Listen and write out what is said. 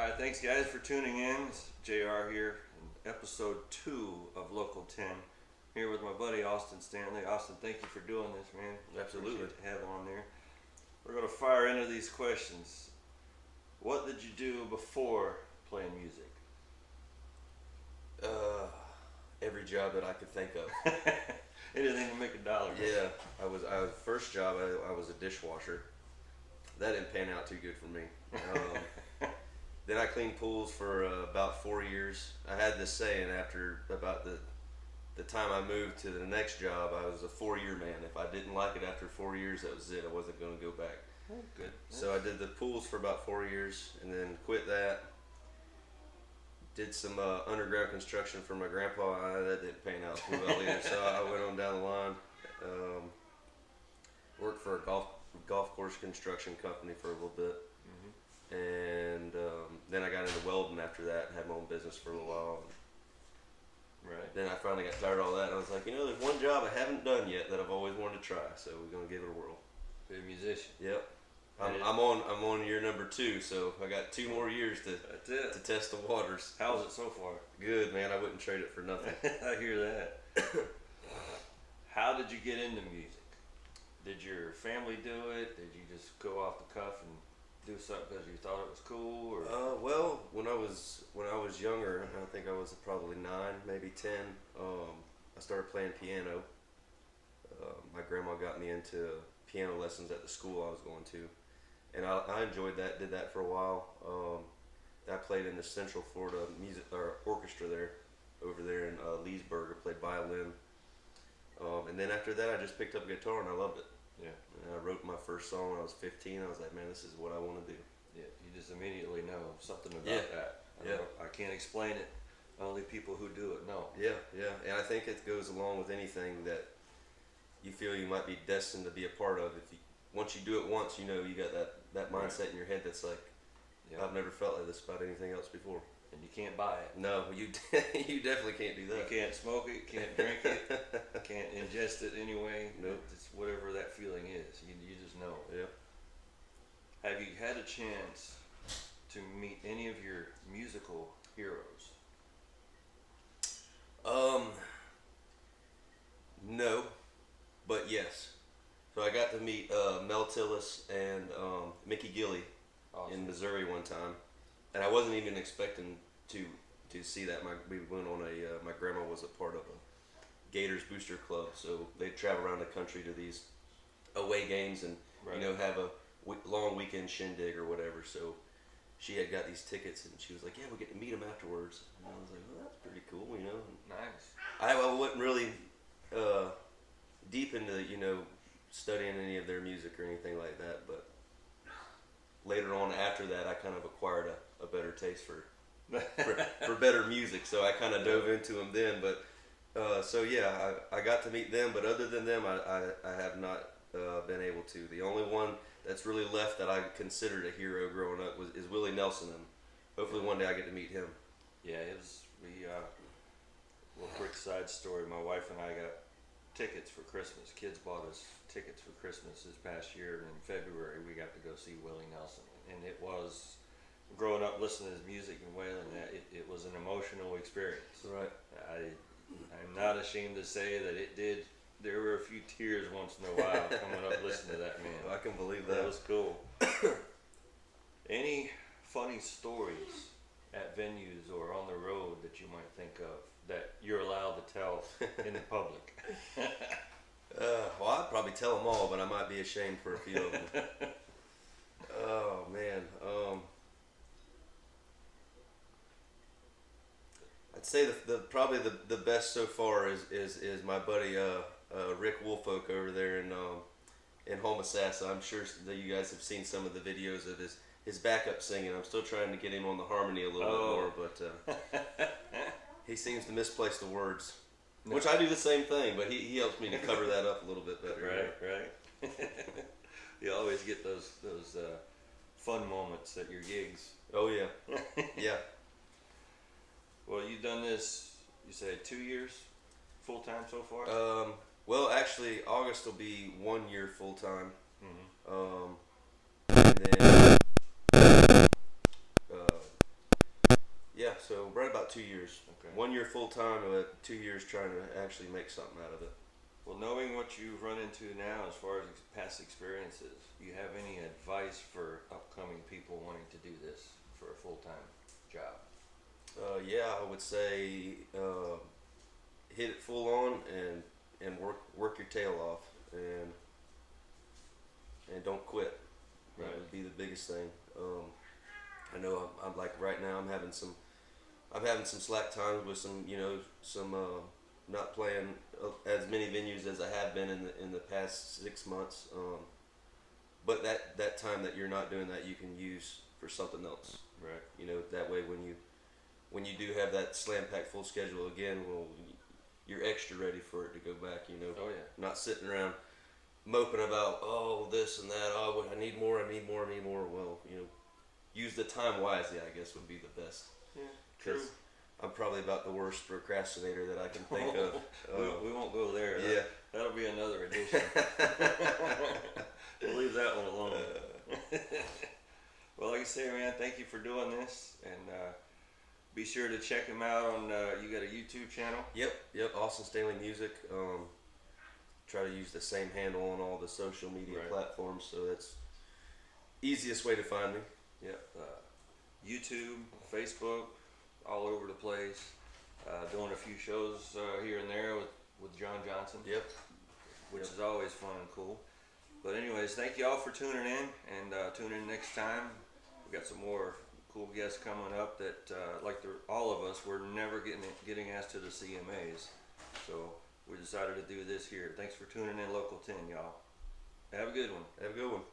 Alright, thanks guys for tuning in. It's JR here in episode 2 of Local 10. Here with my buddy Austin Stanley. Austin, thank you for doing this, man. Absolutely. Appreciate to have on there. We're going to fire into these questions. What did you do before playing music? Every job that I could think of. Anything to make a dollar. Yeah, first job I was a dishwasher. That didn't pan out too good for me. Then I cleaned pools for about 4 years. I had this saying after about the time I moved to the next job, I was a 4-year man. If I didn't like it after 4 years, that was it. I wasn't going to go back. Oh, good. So I did the pools for about 4 years and then quit that. Did some underground construction for my grandpa. That didn't pan out too well either. So I went on down the line. Worked for a golf course construction company for a little bit. And then I got into welding after that and had my own business for a little while. Right. Then I finally got tired of all that and I was like, there's one job I haven't done yet that I've always wanted to try, so we're gonna give it a whirl. Be a musician. Yep. I'm on year number 2, so I got 2 more years to test the waters. How's it so far? Good, man. I wouldn't trade it for nothing. I hear that. How did you get into music? Did your family do it? Did you just go off the cuff and do something because you thought it was cool? Or? Well, when I was younger, I think I was probably 9, maybe 10. I started playing piano. My grandma got me into piano lessons at the school I was going to, and I enjoyed that. Did that for a while. I played in the Central Florida music or orchestra there, over there in Leesburg. I played violin, and then after that, I just picked up a guitar and I loved it. Yeah. And I wrote my first song when I was 15. I was like, man, this is what I want to do. Yeah, you just immediately know something about that. I can't explain it. Only people who do it know. Yeah, and I think it goes along with anything that you feel you might be destined to be a part of. Once you do it once, you got that mindset in your head that's like, I've never felt like this about anything else before. And you can't buy it. No, you definitely can't do that. You can't smoke it, can't drink it, can't ingest it anyway. Nope. It's whatever that feeling is. You just know. Yeah. Have you had a chance to meet any of your musical heroes? No, but yes. So I got to meet Mel Tillis and Mickey Gilley in Missouri one time, and I wasn't even expecting to see that. We went on my grandma was a part of a Gators booster club, so they'd travel around the country to these away games and have a long weekend shindig or whatever. So she had got these tickets and she was like, yeah, we'll get to meet them afterwards. And I was like, well, that's pretty cool, Nice. I wasn't really deep into studying any of their music or anything like that, but later on after that I kind of acquired a better taste for better music, so I kind of dove into them then. But I got to meet them, but other than them I have not been able to. The only one that's really left that I considered a hero growing up is Willie Nelson, and hopefully one day I get to meet him. Yeah, it was little quick side story. My wife and I got tickets for Christmas. Kids bought us tickets for Christmas this past year, and in February we got to go see Willie Nelson. And it was, growing up listening to his music and wailing, it was an emotional experience. Right. I'm not ashamed to say that it did. There were a few tears once in a while coming up listening to that man. I can believe that. That was cool. Any funny stories at venues or on the road that you might think of that you're allowed to tell in the public? Well, I'd probably tell them all, but I might be ashamed for a few of them. Oh man, I'd say probably the best so far is my buddy Rick Woolfolk over there in Homosassa. I'm sure that you guys have seen some of the videos of his backup singing. I'm still trying to get him on the harmony a little bit more, but he seems to misplace the words. No. Which I do the same thing, but he helps me to cover that up a little bit better. Right. You always get those fun moments at your gigs. Oh yeah, yeah. Well, you've done this, you said 2 years full time so far? Well, actually, August will be 1 year full time. Mm-hmm. And then right about 2 years. Okay. 1 year full time, 2 years trying to actually make something out of it. Well, knowing what you've run into now as far as past experiences, do you have any advice for upcoming people wanting to do this for a full-time job? Yeah, I would say hit it full on and work your tail off and don't quit. That Right. would be the biggest thing. I know I'm like right now I'm having some slack times with some not playing as many venues as I have been in the past 6 months. But that time that you're not doing that, you can use for something else. Right. That way when you do have that slam pack full schedule again, well, you're extra ready for it to go back. Oh yeah. Not sitting around moping about this and that. Oh, I need more. Well, use the time wisely, I guess, would be the best. Yeah. True. I'm probably about the worst procrastinator that I can think of. We won't go there. Yeah. That'll be another edition. We'll leave that one alone. Well, like I say, man, thank you for doing this, and be sure to check him out on. You got a YouTube channel? Yep. Austin Stanley Music. Try to use the same handle on all the social media Right. platforms, so that's easiest way to find me. Yep. YouTube, Facebook, all over the place. Doing a few shows here and there with John Johnson. Yep. Which is always fun and cool. But anyways, thank you all for tuning in, and tune in next time. We got some more cool guests coming up that, all of us, we're never getting asked to the CMAs. So we decided to do this here. Thanks for tuning in, Local 10, y'all. Have a good one. Have a good one.